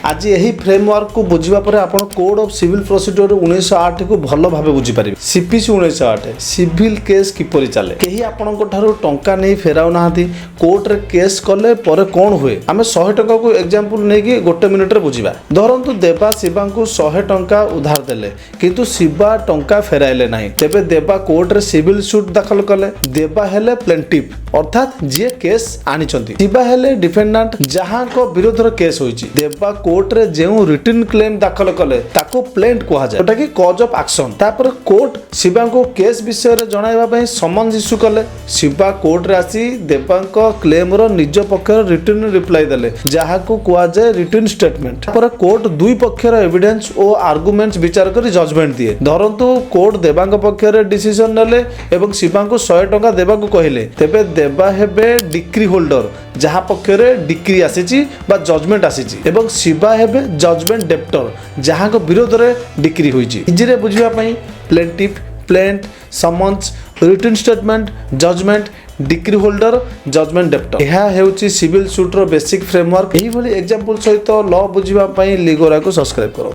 आज यही फ्रेमवर्क को बुझा पर आप कोड ऑफ सिविल प्रोसीड्योर 1908 को भल भाव बुझीपारे। सीपीसी 1908 सिविल केस किपरि चले कहीं आपंक टंका नहीं फेराऊ ना कोर्ट रे केस कले पर कौन हुए आम 100 टंका को एग्जांपल नहीं गोटे मिनिट बुझा। धरतु देवा शिवा को 100 टंका उधार देले किंतु शिवा टंका फेराइले नहीं तेबे देवा कोर्ट रे सिविल सूट दाखल कले। देवा हेले प्लेंटिफ अर्थात जी केस आनी शिवा हेले डिफेंडेंट जहां को विरोध केस होइछि। देवा कोर्ट रे जेउ रिटन क्लेम दाखल कले ताको प्लेंट कहा जाय जोटा कि कॉज ऑफ एक्शन। तापर कोर्ट शिवा को केस विषय रे जणाइबा पई समन्स इश्यू कले। शिवा कोर्ट रे आसी देवांक क्लेम रो निज पक्षर रिटन रिप्लाई देले जहा को कहा जाय रिटन स्टेटमेंट। तापर कोर्ट दुई पक्षर एविडेंस और आर्गुमेंट्स विचार करी जजमेंट दिए। धरंतु कोर्ट देवांक पक्षर डिसीजन नेले एवं शिवा को 100 टंका देबा को कहिले तेबे देवा हेबे डिक्री होल्डर जहा पक्षरे डिक्री आसीची बा जजमेंट आसीची एवं शिवा हेबे जजमेंट डेप्टर जहा को विरोध रे डिक्री होईची। इजिरे बुझिबा पई plaintiff plaint summons written statement judgment decree holder judgment debtor यह हेउची सिविल सूट रो बेसिक फ्रेमवर्क। एही भली एग्जांपल सहित लॉ बुझिबा पई लिगोरा को सब्सक्राइब करो।